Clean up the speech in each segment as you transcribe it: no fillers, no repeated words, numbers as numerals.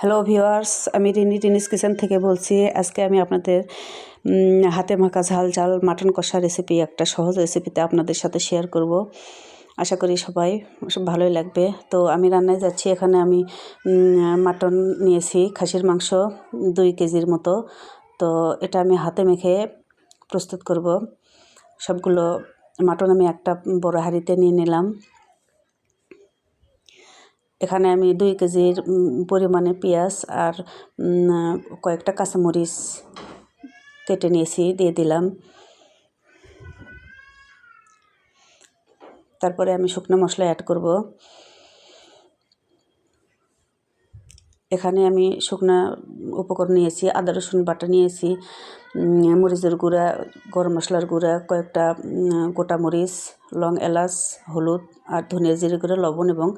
Hello viewers, আমি Rini's kitchen থেকে বলছি। আজকে আমি আপনাদের হাতে মাখা ঝাল ঝাল মাটন কষা রেসিপি, একটা সহজ রেসিপিতে আপনাদের সাথে শেয়ার করব। আশা করি সবাই ভালোই লাগবে। তো আমি রান্নায় যাচ্ছি। এখানে আমি মাটন নিয়েছি, খাসির মাংস 2 কেজির মতো। তো এটা আমি হাতে মেখে প্রস্তুত করব। সবগুলো মাটন আমি একটা বড় হাঁড়িতে নিয়ে নিলাম। এখানে আমি 2 কেজির পরিমাণে পেঁয়াজ আর কয়েকটা কাঁচামরিচ কেটে নিয়েছি, দিয়ে দিলাম। তারপরে আমি শুকনো মশলা অ্যাড করব। এখানে আমি শুকনো উপকরণ নিয়েছি, আদা রসুন বাটা নিয়েছি, মরিচের গুঁড়া, গরম মশলার গুঁড়া, কয়েকটা গোটা মরিচ, লং, এলাচ, হলুদ আর ধনিয়া জিরে গুঁড়া, লবণ এবং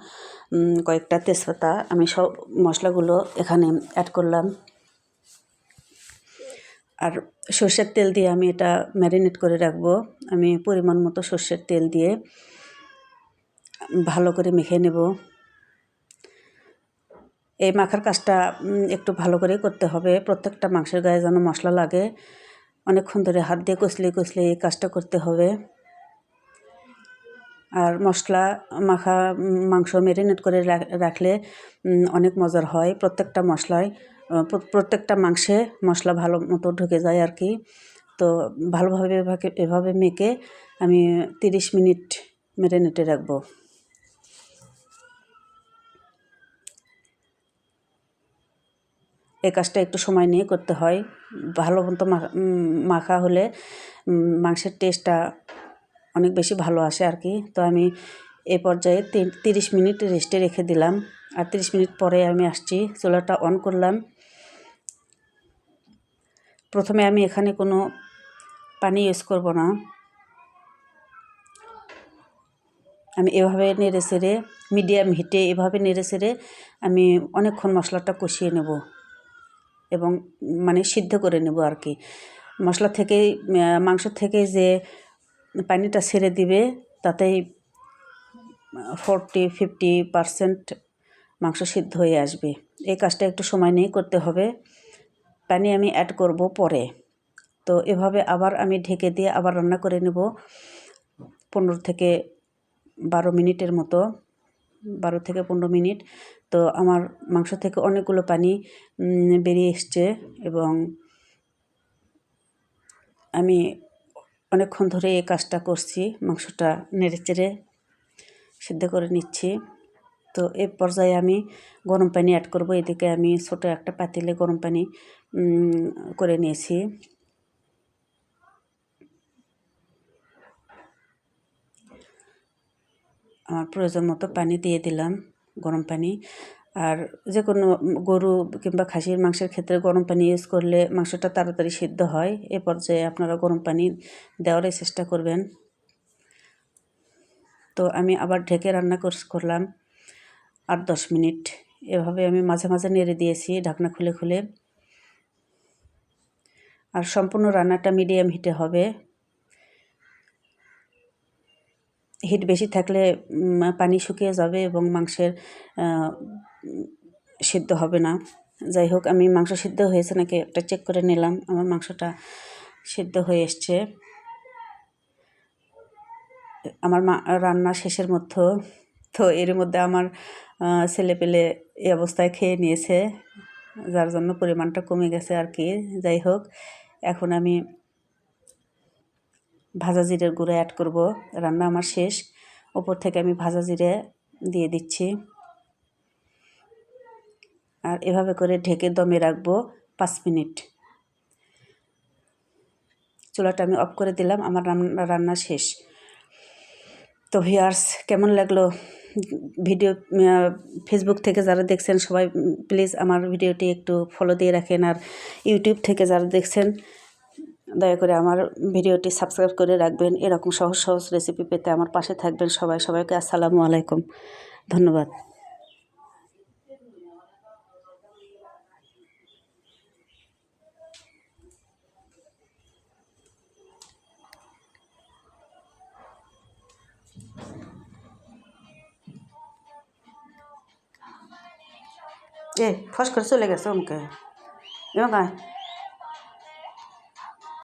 কয়েকটা তেজপাতা। আমি সব মশলাগুলো এখানে অ্যাড করলাম। আর সর্ষের তেল দিয়ে আমি এটা ম্যারিনেট করে রাখবো। আমি পরিমাণ মতো সর্ষের তেল দিয়ে ভালো করে মেখে নেব। এই মাখার কাজটা একটু ভালো করে করতে হবে। প্রত্যেকটা মাংসের গায়ে যেন মশলা লাগে। অনেকক্ষণ ধরে হাত দিয়ে কষলে এই কাজটা করতে হবে। আর মশলা মাখা মাংস ম্যারিনেট করে রাখলে অনেক মজার হয়। প্রত্যেকটা মশলায় প্রত্যেকটা মাংসে মশলা ভালো মতো ঢুকে যায় আর কি। তো ভালোভাবে এভাবে মেখে আমি 30 মিনিট ম্যারিনেটে রাখবো। এই কাজটা একটু সময় নিয়ে করতে হয়। ভালো মতো মাখা হলে মাংসের টেস্টটা অনেক বেশি ভালো আসে আর কি। তো আমি এ পর্যায়ে 30 মিনিট রেস্টে রেখে দিলাম। আর 30 মিনিট পরে আমি আসছি, চুলাটা অন করলাম। প্রথমে আমি এখানে কোনো পানি ইউজ করব না। আমি এভাবে নেড়ে চেড়ে মিডিয়াম হিটে এভাবে নেড়ে চেড়ে আমি অনেকক্ষণ মশলাটা কষিয়ে নেব এবং মানে সিদ্ধ করে নেব আর কি। মশলা থেকে মাংস থেকে যে পানিটা ছেড়ে দিবে, তাতেই 40-50% মাংস সিদ্ধ হয়ে আসবে। এই কাজটা একটু সময় নিয়ে করতে হবে। পানি আমি অ্যাড করব পরে। তো এভাবে আবার আমি ঢেকে দিয়ে আবার রান্না করে নেব 15 থেকে 12 মিনিটের মতো, 12 থেকে 15 মিনিট। তো আমার মাংস থেকে অনেকগুলো পানি বেরিয়ে এসছে এবং আমি অনেকক্ষণ ধরে এই কাজটা করছি। মাংসটা নেড়েচেড়ে সিদ্ধ করে নিচ্ছি। তো এই পর্যায়ে আমি গরম পানি অ্যাড করব। এদিকে আমি ছোটো একটা পাতিলে গরম পানি করে নিয়েছি। আমার প্রয়োজন মতো পানি দিয়ে দিলাম, গরম পানি। আর যে কোনো গরু কিংবা খাসির মাংসের ক্ষেত্রে গরম পানি ইউজ করলে মাংসটা তাড়াতাড়ি সিদ্ধ হয়। এ পর্যায়ে আপনারা গরম পানি দেওয়ারই চেষ্টা করবেন। তো আমি আবার ঢেকে রান্না করলাম 8-10 মিনিট। এভাবে আমি মাঝে মাঝে নেড়ে দিয়েছি ঢাকনা খুলে খুলে। আর সম্পূর্ণ রান্নাটা মিডিয়াম হিটে হবে। হিট বেশি থাকলে পানি শুকিয়ে যাবে এবং মাংসের সিদ্ধ হবে না। যাই হোক, আমি মাংস সিদ্ধ হয়েছে নাকি একটা চেক করে নিলাম। আমার মাংসটা সিদ্ধ হয়ে এসছে। আমার রান্না শেষের মধ্যে। তো এর মধ্যে আমার ছেলেপেলে এই অবস্থায় খেয়ে নিয়েছে, যার জন্য পরিমাণটা কমে গেছে আর কি। যাই হোক, এখন আমি ভাজা জিরের গুঁড়ো অ্যাড করব। রান্না আমার শেষ। ওপর থেকে আমি ভাজা জিরে দিয়ে দিচ্ছি। আর এভাবে করে ঢেকে দমে রাখবো 5 মিনিট। চুলাটা আমি অফ করে দিলাম। আমার রান্না শেষ। তো ভিউয়ার্স, কেমন লাগলো ভিডিও? ফেসবুক থেকে যারা দেখছেন সবাই প্লিজ আমার ভিডিওটি একটু ফলো দিয়ে রাখেন। আর ইউটিউব থেকে যারা দেখছেন দয়া করে আমার ভিডিওটি সাবস্ক্রাইব করে রাখবেন। এরকম সহজ সহজ রেসিপি পেতে আমার পাশে থাকবেন। সবাইকে আসসালামু আলাইকুম, ধন্যবাদ। এ ফস করে চলে গেছে অমুকে এমন